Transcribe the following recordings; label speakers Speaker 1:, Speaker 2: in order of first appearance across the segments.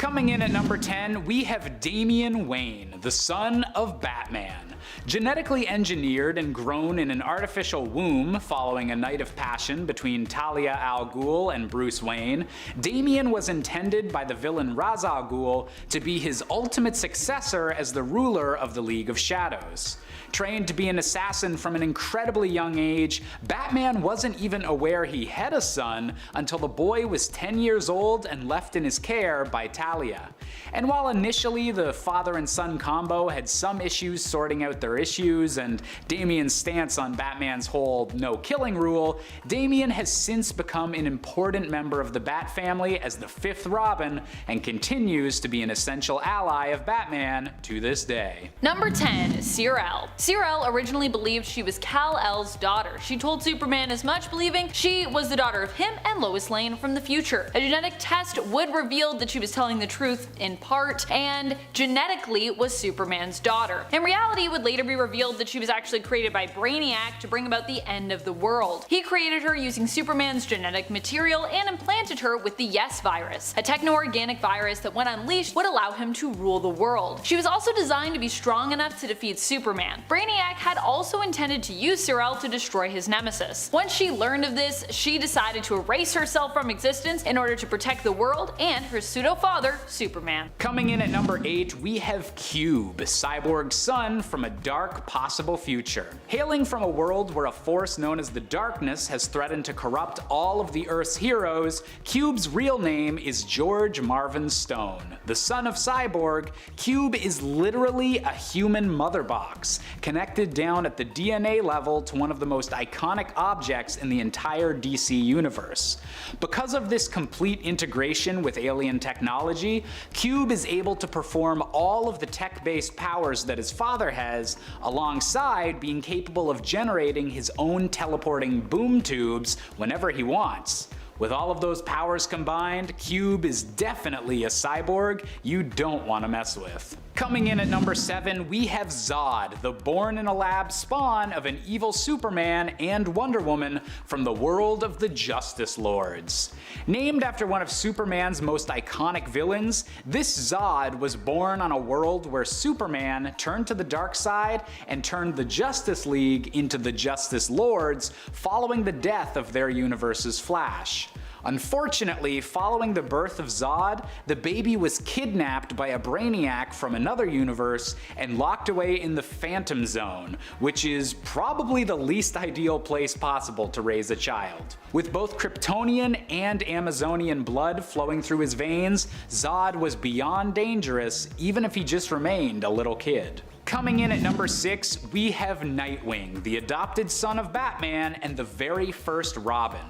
Speaker 1: Coming in at number 10, we have Damian Wayne, the son of Batman. Genetically engineered and grown in an artificial womb following a night of passion between Talia al Ghul and Bruce Wayne, Damian was intended by the villain Ra's al Ghul to be his ultimate successor as the ruler of the League of Shadows. Trained to be an assassin from an incredibly young age, Batman wasn't even aware he had a son until the boy was 10 years old and left in his care by Talia. And while initially the father and son combo had some issues sorting out their issues and Damian's stance on Batman's whole no killing rule, Damian has since become an important member of the Bat family as the 5th Robin and continues to be an essential ally of Batman to this day.
Speaker 2: Number 10. Sir-El. Sir-El originally believed she was Kal-El's daughter. She told Superman as much, believing she was the daughter of him and Lois Lane from the future. A genetic test would reveal that she was telling the truth in part, and genetically was Superman's daughter. In reality, it would later be revealed that she was actually created by Brainiac to bring about the end of the world. He created her using Superman's genetic material and implanted her with the Yes virus, a techno-organic virus that when unleashed would allow him to rule the world. She was also designed to be strong enough to defeat Superman. Brainiac had also intended to use Sir-El to destroy his nemesis. Once she learned of this, she decided to erase herself from existence in order to protect the world and her pseudo-father, Superman.
Speaker 1: Coming in at number 8, we have Cube, Cyborg's son from a dark possible future. Hailing from a world where a force known as the Darkness has threatened to corrupt all of the Earth's heroes, Cube's real name is George Marvin Stone. The son of Cyborg, Cube is literally a human mother box, connected down at the DNA level to one of the most iconic objects in the entire DC universe. Because of this complete integration with alien technology, Cube is able to perform all of the tech-based powers that his father has, alongside being capable of generating his own teleporting boom tubes whenever he wants. With all of those powers combined, Cube is definitely a cyborg you don't want to mess with. Coming in at number 7, we have Zod, the born-in-a-lab spawn of an evil Superman and Wonder Woman from the world of the Justice Lords. Named after one of Superman's most iconic villains, this Zod was born on a world where Superman turned to the dark side and turned the Justice League into the Justice Lords following the death of their universe's Flash. Unfortunately, following the birth of Zod, the baby was kidnapped by a Brainiac from another universe and locked away in the Phantom Zone, which is probably the least ideal place possible to raise a child. With both Kryptonian and Amazonian blood flowing through his veins, Zod was beyond dangerous even if he just remained a little kid. Coming in at number 6, we have Nightwing, the adopted son of Batman and the very first Robin.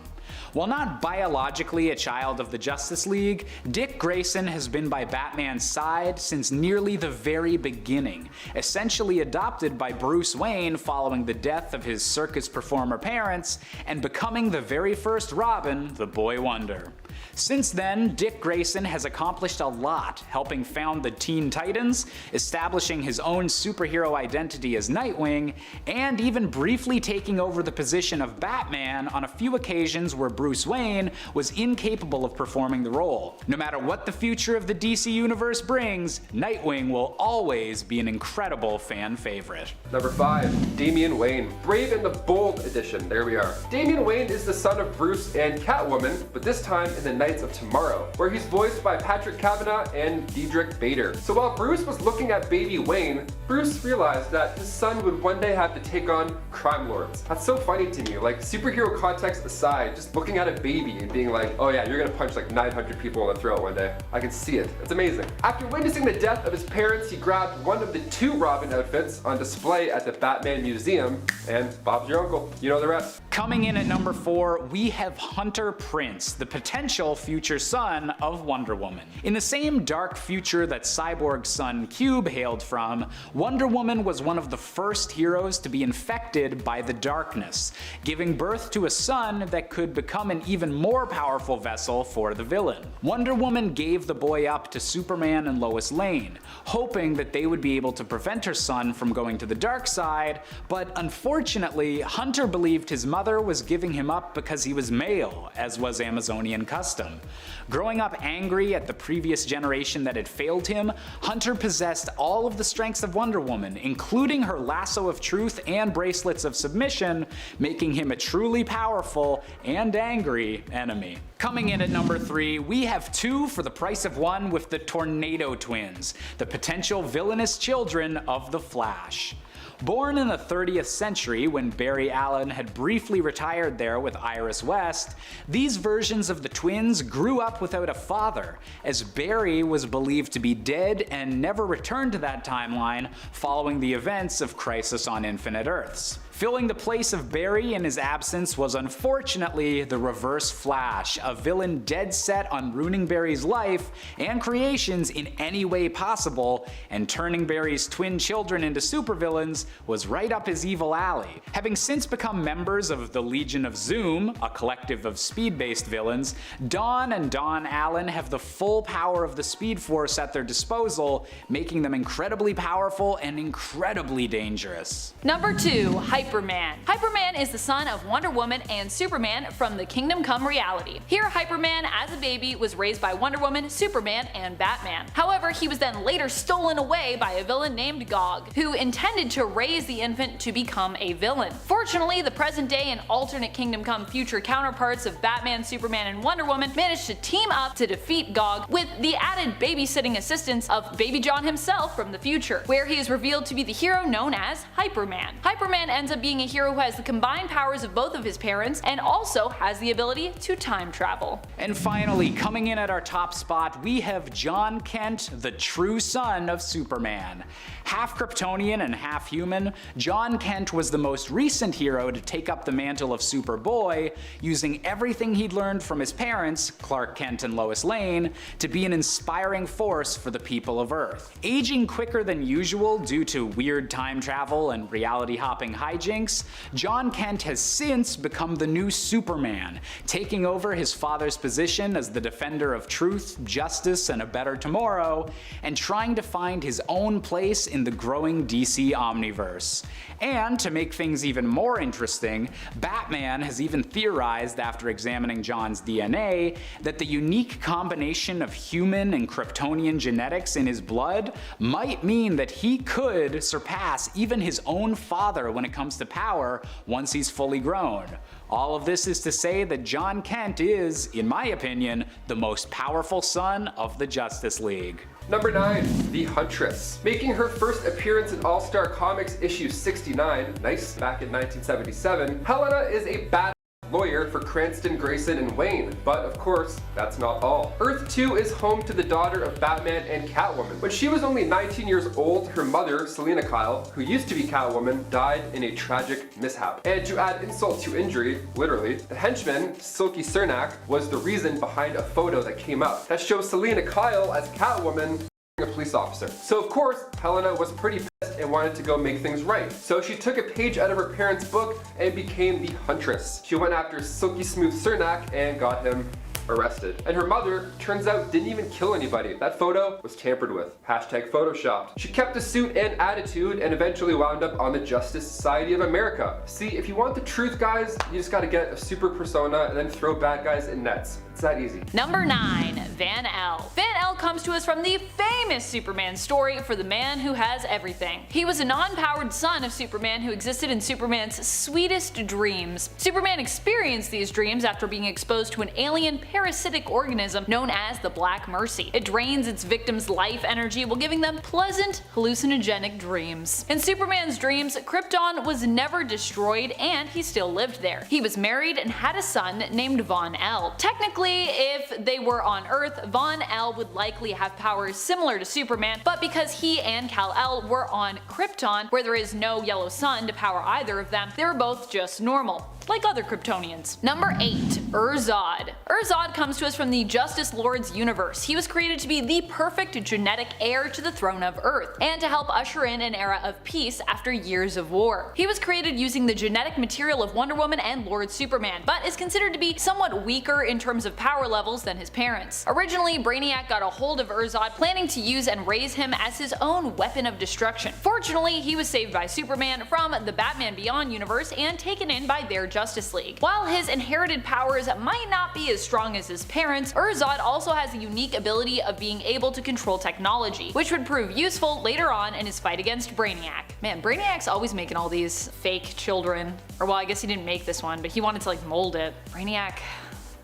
Speaker 1: While not biologically a child of the Justice League, Dick Grayson has been by Batman's side since nearly the very beginning, essentially adopted by Bruce Wayne following the death of his circus performer parents, and becoming the very first Robin, the Boy Wonder. Since then, Dick Grayson has accomplished a lot, helping found the Teen Titans, establishing his own superhero identity as Nightwing, and even briefly taking over the position of Batman on a few occasions where Bruce Wayne was incapable of performing the role. No matter what the future of the DC Universe brings, Nightwing will always be an incredible fan favorite.
Speaker 3: Number 5, Damian Wayne. Brave and the Bold edition, there we are. Damian Wayne is the son of Bruce and Catwoman, but this time in the Knights of Tomorrow, where he's voiced by Patrick Kavanagh and Diedrich Bader. So while Bruce was looking at baby Wayne, Bruce realized that his son would one day have to take on crime lords. That's so funny to me, like superhero context aside, just looking at a baby and being like, oh yeah, you're gonna punch like 900 people in the throat one day. I can see it, it's amazing. After witnessing the death of his parents, he grabbed one of the 2 Robin outfits on display at the Batman Museum, and Bob's your uncle, you know the rest.
Speaker 1: Coming in at number 4, we have Hunter Prince, the potential future son of Wonder Woman. In the same dark future that Cyborg's son Cube hailed from, Wonder Woman was one of the first heroes to be infected by the darkness, giving birth to a son that could become an even more powerful vessel for the villain. Wonder Woman gave the boy up to Superman and Lois Lane, hoping that they would be able to prevent her son from going to the dark side, but unfortunately, Hunter believed his mother was giving him up because he was male, as was Amazonian cousin. custom. Growing up angry at the previous generation that had failed him, Hunter possessed all of the strengths of Wonder Woman, including her lasso of truth and bracelets of submission, making him a truly powerful and angry enemy. Coming in at number 3, we have 2 for the price of 1 with the Tornado Twins, the potential villainous children of the Flash. Born in the 30th century when Barry Allen had briefly retired there with Iris West, these versions of the twins grew up without a father, as Barry was believed to be dead and never returned to that timeline following the events of Crisis on Infinite Earths. Filling the place of Barry in his absence was unfortunately the Reverse Flash, a villain dead set on ruining Barry's life and creations in any way possible, and turning Barry's twin children into supervillains was right up his evil alley. Having since become members of the Legion of Zoom, a collective of speed-based villains, Dawn and Dawn Allen have the full power of the Speed Force at their disposal, making them incredibly powerful and incredibly dangerous.
Speaker 2: Number 2, Hyperman. Hyperman is the son of Wonder Woman and Superman from the Kingdom Come reality. Here, Hyperman as a baby was raised by Wonder Woman, Superman, and Batman. However, he was then later stolen away by a villain named Gog, who intended to raise the infant to become a villain. Fortunately, the present day and alternate Kingdom Come future counterparts of Batman, Superman, and Wonder Woman managed to team up to defeat Gog with the added babysitting assistance of Baby John himself from the future, where he is revealed to be the hero known as Hyperman. Hyperman ends up being a hero who has the combined powers of both of his parents and also has the ability to time travel.
Speaker 1: And finally, coming in at our top spot, we have John Kent, the true son of Superman. Half Kryptonian and half human, John Kent was the most recent hero to take up the mantle of Superboy, using everything he'd learned from his parents, Clark Kent and Lois Lane, to be an inspiring force for the people of Earth. Aging quicker than usual due to weird time travel and reality-hopping hijinks, John Kent has since become the new Superman, taking over his father's position as the defender of truth, justice, and a better tomorrow, and trying to find his own place in the growing DC Omniverse. And to make things even more interesting, Batman has even theorized after examining John's DNA that the unique combination of human and Kryptonian genetics in his blood might mean that he could surpass even his own father when it comes to power once he's fully grown. All of this is to say that John Kent is, in my opinion, the most powerful son of the Justice League.
Speaker 3: Number 9, the Huntress. Making her first appearance in All-Star Comics issue 69, nice, back in 1977, Helena is a bad lawyer for Cranston, Grayson, and Wayne. But of course, that's not all. Earth 2 is home to the daughter of Batman and Catwoman. When she was only 19 years old, her mother, Selina Kyle, who used to be Catwoman, died in a tragic mishap. And to add insult to injury, literally, the henchman, Silky Cernak, was the reason behind a photo that came out that shows Selina Kyle as Catwoman a police officer. So of course, Helena was pretty pissed and wanted to go make things right. So she took a page out of her parents' book and became the Huntress. She went after Silky Smooth Cernak and got him arrested. And her mother, turns out, didn't even kill anybody. That photo was tampered with. Hashtag photoshopped. She kept the suit and attitude and eventually wound up on the Justice Society of America. See, if you want the truth, guys, you just gotta get a super persona and then throw bad guys in nets. It's that easy.
Speaker 2: Number 9, Van-El. Van-El comes to us from the famous Superman story for the man who has everything. He was a non-powered son of Superman who existed in Superman's sweetest dreams. Superman experienced these dreams after being exposed to an alien parasitic organism known as the Black Mercy. It drains its victims' life energy while giving them pleasant, hallucinogenic dreams. In Superman's dreams, Krypton was never destroyed and he still lived there. He was married and had a son named Von-El. Technically, if they were on Earth, Von-El would likely have powers similar to Superman, but because he and Kal-El were on Krypton, where there is no yellow sun to power either of them, they were both just normal, like other Kryptonians. Number 8, Urzod. Urzod comes to us from the Justice Lord's universe. He was created to be the perfect genetic heir to the throne of Earth, and to help usher in an era of peace after years of war. He was created using the genetic material of Wonder Woman and Lord Superman, but is considered to be somewhat weaker in terms of power levels than his parents. Originally, Brainiac got a hold of Urzod, planning to use and raise him as his own weapon of destruction. Fortunately, he was saved by Superman from the Batman Beyond universe and taken in by their Justice Justice League. While his inherited powers might not be as strong as his parents, Zod also has the unique ability of being able to control technology, which would prove useful later on in his fight against Brainiac. Man, Brainiac's always making all these fake children. Or well, I guess he didn't make this one, but he wanted to like mold it.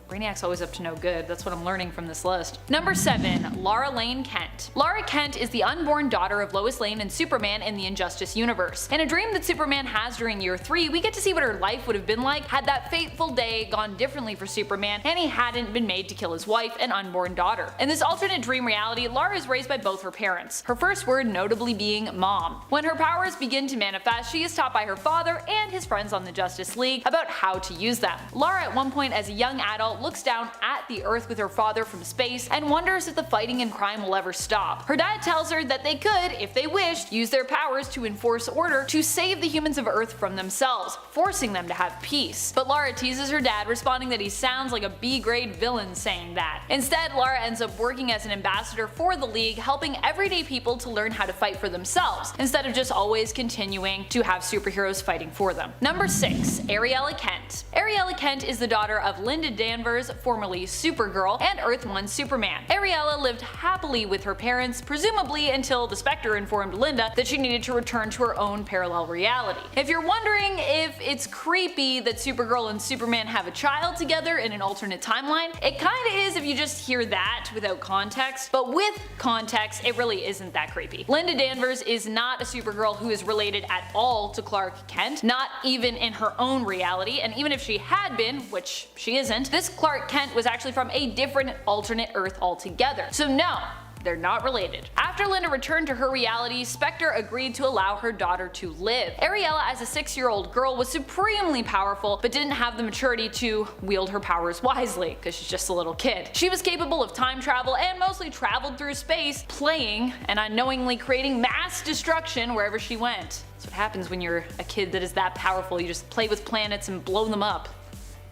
Speaker 2: Brainiac's always up to no good. That's what I'm learning from this list. Number 7. Lara Lane Kent. Lara Kent is the unborn daughter of Lois Lane and Superman in the Injustice universe. In a dream that Superman has during year 3, we get to see what her life would have been like had that fateful day gone differently for Superman and he hadn't been made to kill his wife and unborn daughter. In this alternate dream reality, Lara is raised by both her parents, her first word notably being mom. When her powers begin to manifest, she is taught by her father and his friends on the Justice League about how to use them. Lara at one point as a young adult looks down at the Earth with her father from space and wonders if the fighting and crime will ever stop. Her dad tells her that they could, if they wished, use their powers to enforce order to save the humans of Earth from themselves, forcing them to have peace. But Lara teases her dad, responding that he sounds like a B-grade villain saying that. Instead, Lara ends up working as an ambassador for the League, helping everyday people to learn how to fight for themselves, instead of just always continuing to have superheroes fighting for them. Number 6. Ariella Kent. Ariella Kent is the daughter of Linda Danvers, formerly Supergirl, and Earth 1 Superman. Ariella lived happily with her parents, presumably until the Spectre informed Linda that she needed to return to her own parallel reality. If you're wondering if it's creepy that Supergirl and Superman have a child together in an alternate timeline, it kinda is if you just hear that without context, but with context it really isn't that creepy. Linda Danvers is not a Supergirl who is related at all to Clark Kent, not even in her own reality, and even if she had been, which she isn't, this Clark Kent was actually from a different alternate Earth altogether. So no, they're not related. After Linda returned to her reality, Spectre agreed to allow her daughter to live. Ariella as a 6-year-old girl was supremely powerful, but didn't have the maturity to wield her powers wisely, because she's just a little kid. She was capable of time travel and mostly traveled through space, playing and unknowingly creating mass destruction wherever she went. That's what happens when you're a kid that is that powerful. You just play with planets and blow them up.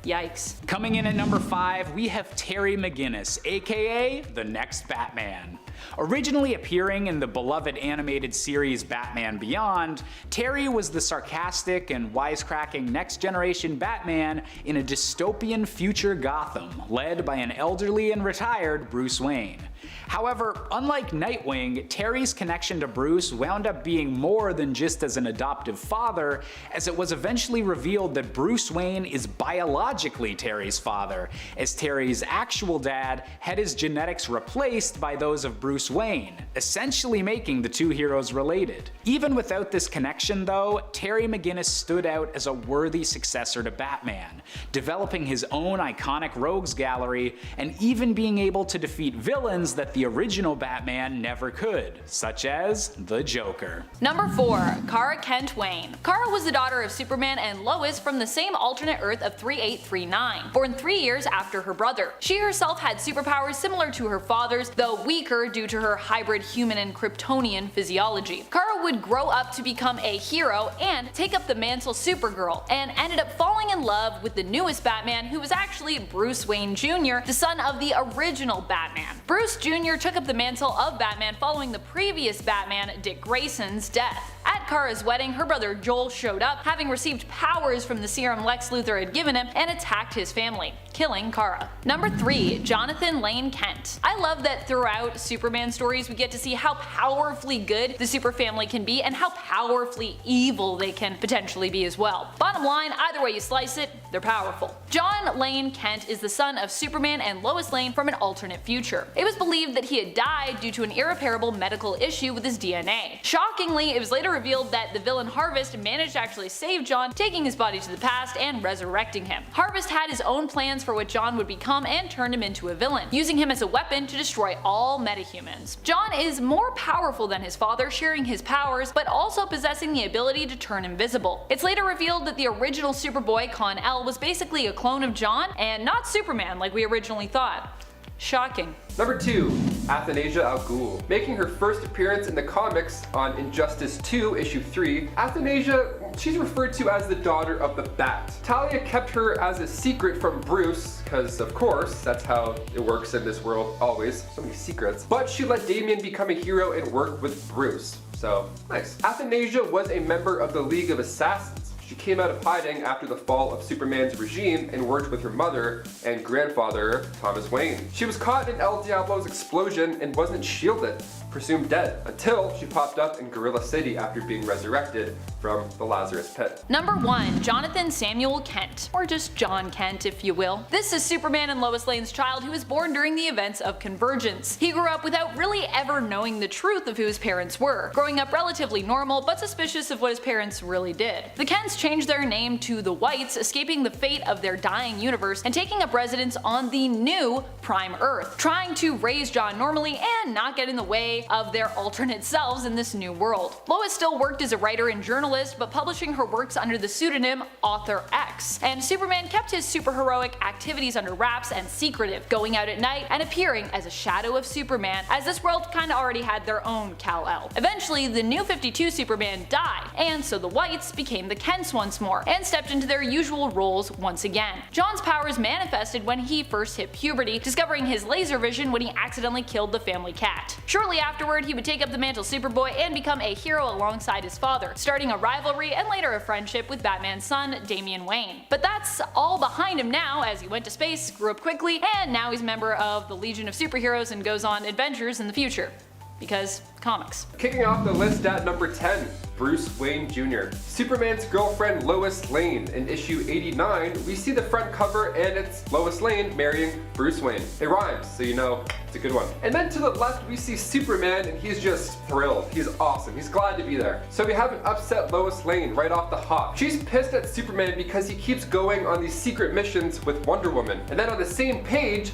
Speaker 2: Yikes.
Speaker 1: Coming in at number 5, we have Terry McGinnis, aka the next Batman. Originally appearing in the beloved animated series Batman Beyond, Terry was the sarcastic and wisecracking next-generation Batman in a dystopian future Gotham, led by an elderly and retired Bruce Wayne. However, unlike Nightwing, Terry's connection to Bruce wound up being more than just as an adoptive father, as it was eventually revealed that Bruce Wayne is biologically Terry's father, as Terry's actual dad had his genetics replaced by those of Bruce Wayne, essentially making the two heroes related. Even without this connection though, Terry McGinnis stood out as a worthy successor to Batman, developing his own iconic rogues gallery and even being able to defeat villains that the original Batman never could, such as the Joker.
Speaker 2: Number 4. Kara Kent Wayne. Kara was the daughter of Superman and Lois from the same alternate Earth of 3839, born 3 years after her brother. She herself had superpowers similar to her father's, though weaker due to her hybrid human and Kryptonian physiology. Kara would grow up to become a hero and take up the mantle Supergirl, and ended up falling in love with the newest Batman, who was actually Bruce Wayne Jr., the son of the original Batman. Bruce Jr. took up the mantle of Batman following the previous Batman, Dick Grayson's, death. At Kara's wedding, her brother Joel showed up, having received powers from the serum Lex Luthor had given him, and attacked his family, killing Kara. Number 3. Jonathan Lane Kent. I love that throughout Superman stories we get to see how powerfully good the super family can be and how powerfully evil they can potentially be as well. Bottom line, either way you slice it, they're powerful. John Lane Kent is the son of Superman and Lois Lane from an alternate future. It was believed that he had died due to an irreparable medical issue with his DNA. Shockingly, it was later revealed that the villain Harvest managed to actually save John, taking his body to the past and resurrecting him. Harvest had his own plans for what John would become and turned him into a villain, using him as a weapon to destroy all metahumans. John is more powerful than his father, sharing his powers, but also possessing the ability to turn invisible. It's later revealed that the original Superboy Kon-El was basically a clone of John, and not Superman like we originally thought. Shocking.
Speaker 3: Number 2. Athanasia Al Ghul. Making her first appearance in the comics on Injustice 2 issue 3, Athanasia, she's referred to as the daughter of the Bat. Talia kept her as a secret from Bruce, because of course, that's how it works in this world always, so many secrets. But she let Damian become a hero and work with Bruce. So, nice. Athanasia was a member of the League of Assassins. She came out of hiding after the fall of Superman's regime and worked with her mother and grandfather, Thomas Wayne. She was caught in El Diablo's explosion and wasn't shielded, presumed dead, until she popped up in Gorilla City after being resurrected from the Lazarus Pit.
Speaker 2: Number 1. Jonathan Samuel Kent, or just John Kent if you will. This is Superman and Lois Lane's child who was born during the events of Convergence. He grew up without really ever knowing the truth of who his parents were, growing up relatively normal but suspicious of what his parents really did. The Kents changed their name to the Whites, escaping the fate of their dying universe and taking up residence on the new Prime Earth, trying to raise John normally and not get in the way of their alternate selves in this new world. Lois still worked as a writer and journalist, but publishing her works under the pseudonym Author X, and Superman kept his superheroic activities under wraps and secretive, going out at night and appearing as a shadow of Superman, as this world kinda already had their own Kal-El. Eventually, the New 52 Superman died, and so the Whites became the Kents once more, and stepped into their usual roles once again. John's powers manifested when he first hit puberty, discovering his laser vision when he accidentally killed the family cat. Shortly afterward, he would take up the mantle Superboy and become a hero alongside his father, starting a rivalry and later a friendship with Batman's son, Damian Wayne. But that's all behind him now, as he went to space, grew up quickly, and now he's a member of the Legion of Superheroes and goes on adventures in the future. Because comics.
Speaker 3: Kicking off the list at number 10, Bruce Wayne Jr. Superman's girlfriend Lois Lane. In issue 89, we see the front cover and it's Lois Lane marrying Bruce Wayne. It rhymes, so you know it's a good one. And then to the left we see Superman and he's just thrilled. He's awesome. He's glad to be there. So we have an upset Lois Lane right off the hop. She's pissed at Superman because he keeps going on these secret missions with Wonder Woman. And then on the same page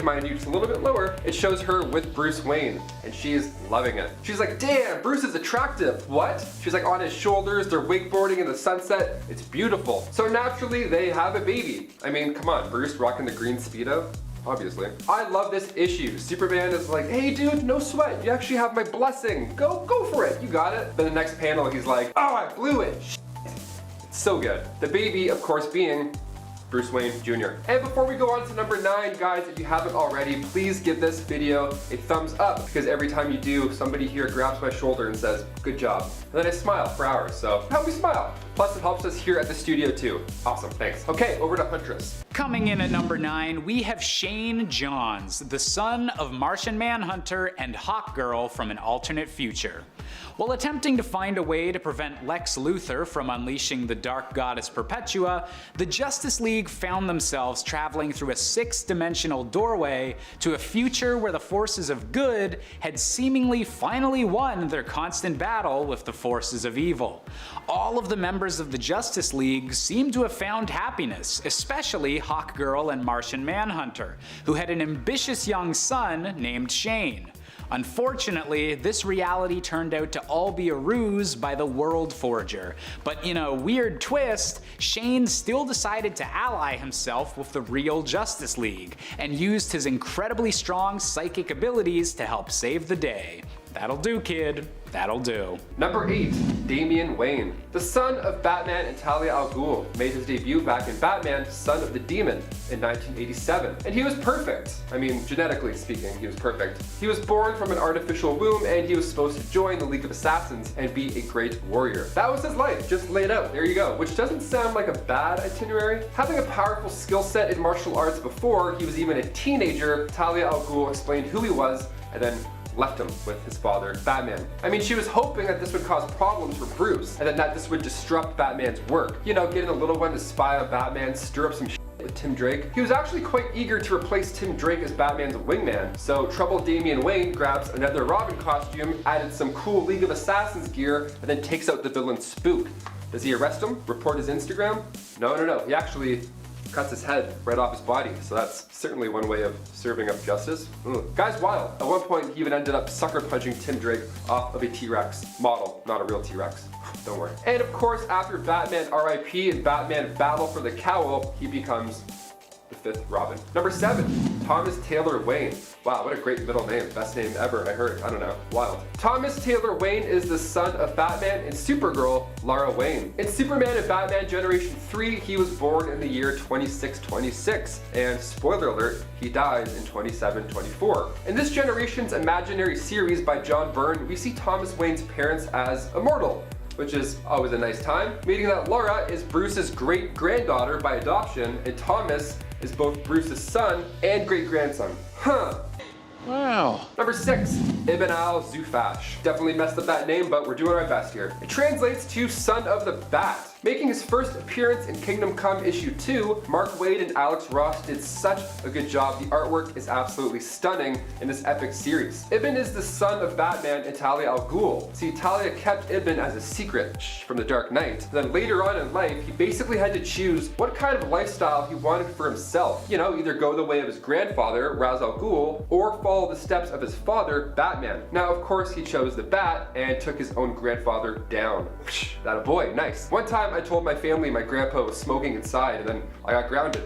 Speaker 3: mind you, just a little bit lower, it shows her with Bruce Wayne. And she's loving it. She's like, damn, Bruce is attractive. What? She's like on his shoulders, they're wakeboarding in the sunset. It's beautiful. So naturally, they have a baby. I mean, come on, Bruce rocking the green Speedo. Obviously. I love this issue. Superman is like, hey dude, no sweat. You actually have my blessing. Go for it. You got it. Then the next panel, he's like, oh, I blew it. Shit. It's so good. The baby, of course, being Bruce Wayne Jr. And before we go on to number 9, guys, if you haven't already, please give this video a thumbs up, because every time you do, somebody here grabs my shoulder and says, good job. And then I smile for hours, so help me smile. Plus it helps us here at the studio too. Awesome, thanks. Okay, over to Huntress.
Speaker 1: Coming in at number 9, we have Shane Johns, the son of Martian Manhunter and Hawkgirl from an alternate future. While attempting to find a way to prevent Lex Luthor from unleashing the Dark Goddess Perpetua, the Justice League found themselves traveling through a 6-dimensional doorway to a future where the forces of good had seemingly finally won their constant battle with the forces of evil. All of the members of the Justice League seemed to have found happiness, especially Hawkgirl and Martian Manhunter, who had an ambitious young son named Shane. Unfortunately, this reality turned out to all be a ruse by the World Forger, but in a weird twist, Shane still decided to ally himself with the real Justice League, and used his incredibly strong psychic abilities to help save the day. That'll do, kid. That'll do.
Speaker 3: Number 8, Damian Wayne. The son of Batman and Talia al Ghul made his debut back in Batman, Son of the Demon in 1987. And he was perfect. I mean, genetically speaking, he was perfect. He was born from an artificial womb and he was supposed to join the League of Assassins and be a great warrior. That was his life, just laid out. There you go. Which doesn't sound like a bad itinerary. Having a powerful skill set in martial arts before he was even a teenager, Talia al Ghul explained who he was and then left him with his father, Batman. I mean, she was hoping that this would cause problems for Bruce, and that this would disrupt Batman's work. You know, getting a little one to spy on Batman, stir up some shit with Tim Drake. He was actually quite eager to replace Tim Drake as Batman's wingman, so troubled Damian Wayne grabs another Robin costume, added some cool League of Assassins gear, and then takes out the villain Spook. Does he arrest him? Report his Instagram? No. He actually cuts his head right off his body, so that's certainly one way of serving up justice. Guy's wild. At one point, he even ended up sucker punching Tim Drake off of a T-Rex model, not a real T-Rex. Don't worry. And of course, after Batman RIP and Batman Battle for the Cowl, he becomes the 5th Robin. Number 7, Thomas Taylor Wayne. Wow, what a great middle name. Best name ever, I heard. I don't know. Wild. Thomas Taylor Wayne is the son of Batman and Supergirl, Lara Wayne. In Superman and Batman Generation 3, he was born in the year 2626. And spoiler alert, he dies in 2724. In this generation's imaginary series by John Byrne, we see Thomas Wayne's parents as immortal. which is always a nice time, meaning that Lara is Bruce's great-granddaughter by adoption, and Thomas is both Bruce's son and great-grandson. Huh.
Speaker 1: Wow.
Speaker 3: Number 6, Ibn al-Zufash. Definitely messed up that name, but we're doing our best here. It translates to Son of the Bat. Making his first appearance in Kingdom Come issue 2, Mark Waid and Alex Ross did such a good job. The artwork is absolutely stunning in this epic series. Ibn is the son of Batman and Talia al Ghul. See, Talia kept Ibn as a secret from the Dark Knight. Then later on in life, he basically had to choose what kind of lifestyle he wanted for himself. You know, either go the way of his grandfather, Ra's al Ghul, or follow the steps of his father, Batman. Now, of course, he chose the Bat and took his own grandfather down. That a boy, nice. One time, I told my family my grandpa was smoking inside, and then I got grounded.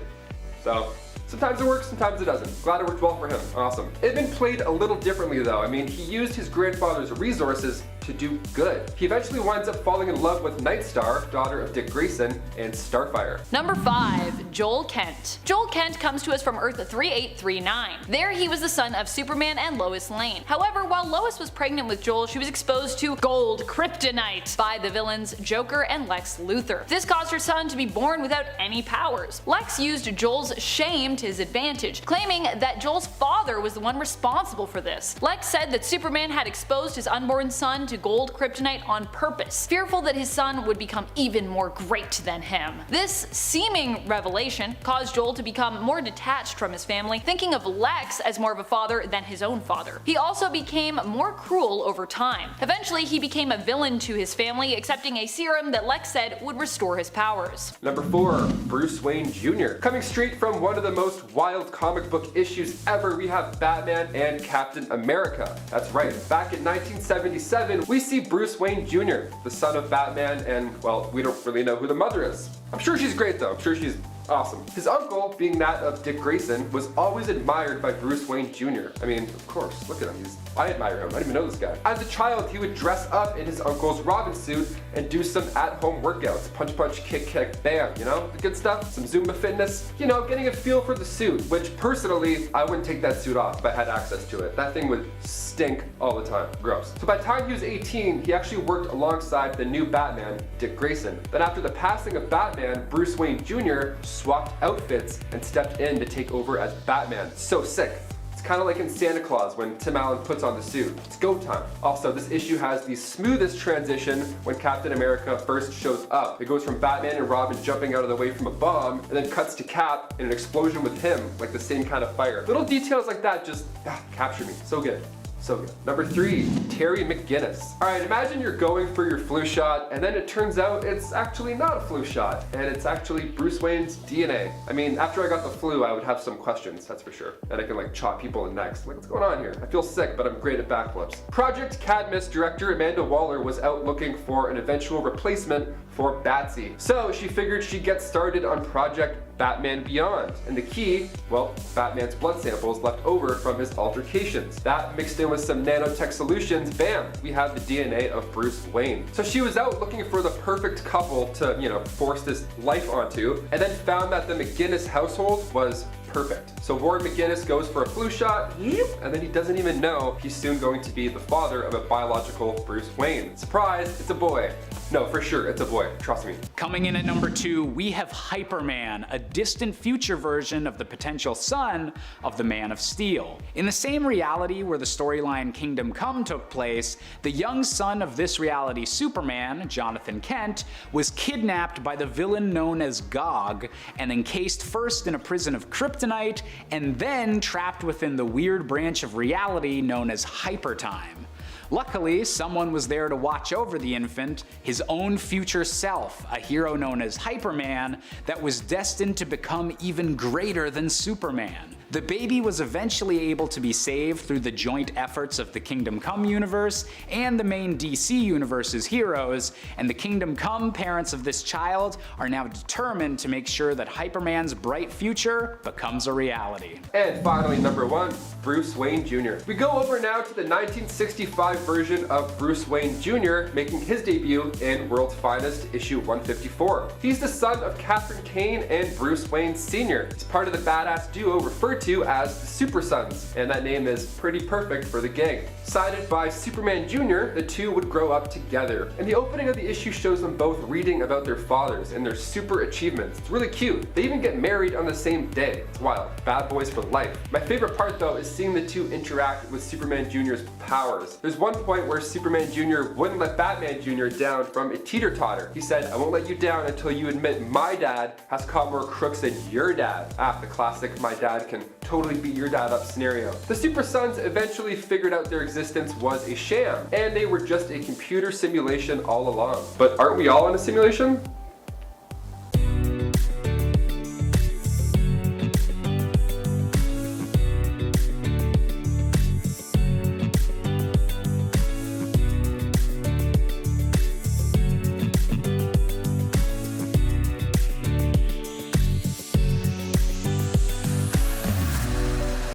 Speaker 3: So sometimes it works, sometimes it doesn't. Glad it worked well for him. Awesome. Ibn played a little differently though. I mean, he used his grandfather's resources to do good. He eventually winds up falling in love with Nightstar, daughter of Dick Grayson, and Starfire.
Speaker 2: Number 5, Joel Kent. Joel Kent comes to us from Earth 3839. There he was the son of Superman and Lois Lane. However, while Lois was pregnant with Joel, she was exposed to gold kryptonite by the villains Joker and Lex Luthor. This caused her son to be born without any powers. Lex used Joel's shame to his advantage, claiming that Joel's father was the one responsible for this. Lex said that Superman had exposed his unborn son to gold kryptonite on purpose, fearful that his son would become even more great than him. This seeming revelation caused Joel to become more detached from his family, thinking of Lex as more of a father than his own father. He also became more cruel over time. Eventually, he became a villain to his family, accepting a serum that Lex said would restore his powers.
Speaker 3: Number 4, Bruce Wayne Jr. Coming straight from one of the most wild comic book issues ever, we have Batman and Captain America. That's right, back in 1977, we see Bruce Wayne Jr., the son of Batman, and, well, we don't really know who the mother is. I'm sure she's great though, I'm sure she's awesome. His uncle, being that of Dick Grayson, was always admired by Bruce Wayne Jr. I mean, of course, look at him, I admire him, I didn't even know this guy. As a child, he would dress up in his uncle's Robin suit and do some at-home workouts. Punch, punch, kick, kick, bam, you know? The good stuff, some Zumba fitness, you know, getting a feel for the suit, which personally, I wouldn't take that suit off if I had access to it. That thing would stink all the time, gross. So by the time he was 18, he actually worked alongside the new Batman, Dick Grayson. Then after the passing of Batman, Bruce Wayne Jr. swapped outfits and stepped in to take over as Batman. So sick. It's kind of like in Santa Claus when Tim Allen puts on the suit. It's go time. Also, this issue has the smoothest transition when Captain America first shows up. It goes from Batman and Robin jumping out of the way from a bomb, and then cuts to Cap in an explosion with him, like the same kind of fire. Little details like that just capture me. So good. So good. Number 3, Terry McGinnis. Alright, imagine you're going for your flu shot and then it turns out it's actually not a flu shot and it's actually Bruce Wayne's DNA. I mean, after I got the flu, I would have some questions, that's for sure. And I can like chop people in necks. Like, what's going on here? I feel sick, but I'm great at backflips. Project Cadmus director Amanda Waller was out looking for an eventual replacement for Batsy. So she figured she'd get started on Project Batman Beyond. And the key, well, Batman's blood samples left over from his altercations. That mixed in with some nanotech solutions, bam, we have the DNA of Bruce Wayne. So she was out looking for the perfect couple to, you know, force this life onto, and then found that the McGinnis household was perfect. So Ward McGinnis goes for a flu shot, and then he doesn't even know he's soon going to be the father of a biological Bruce Wayne. Surprise, it's a boy. No, for sure, it's a boy, trust me.
Speaker 1: Coming in at number 2, we have Hyperman, a distant future version of the potential son of the Man of Steel. In the same reality where the storyline Kingdom Come took place, the young son of this reality Superman, Jonathan Kent, was kidnapped by the villain known as Gog and encased first in a prison of kryptonite and then trapped within the weird branch of reality known as Hypertime. Luckily, someone was there to watch over the infant, his own future self, a hero known as Hyperman that was destined to become even greater than Superman. The baby was eventually able to be saved through the joint efforts of the Kingdom Come universe and the main DC universe's heroes, and the Kingdom Come parents of this child are now determined to make sure that Hyperman's bright future becomes a reality.
Speaker 3: And finally, number 1, Bruce Wayne Jr. We go over now to the 1965 version of Bruce Wayne Jr. making his debut in World's Finest issue 154. He's the son of Catherine Kane and Bruce Wayne Sr. He's part of the badass duo referred referred to as the Super Sons, and that name is pretty perfect for the gang. Sided by Superman Jr., the two would grow up together. And the opening of the issue shows them both reading about their fathers and their super achievements. It's really cute. They even get married on the same day. It's wild. Bad boys for life. My favorite part though is seeing the two interact with Superman Jr.'s powers. There's one point where Superman Jr. wouldn't let Batman Jr. down from a teeter-totter. He said, "I won't let you down until you admit my dad has caught more crooks than your dad." The classic "my dad can totally beat your dad up" scenario. The Super Sons eventually figured out their existence was a sham, and they were just a computer simulation all along. But aren't we all in a simulation?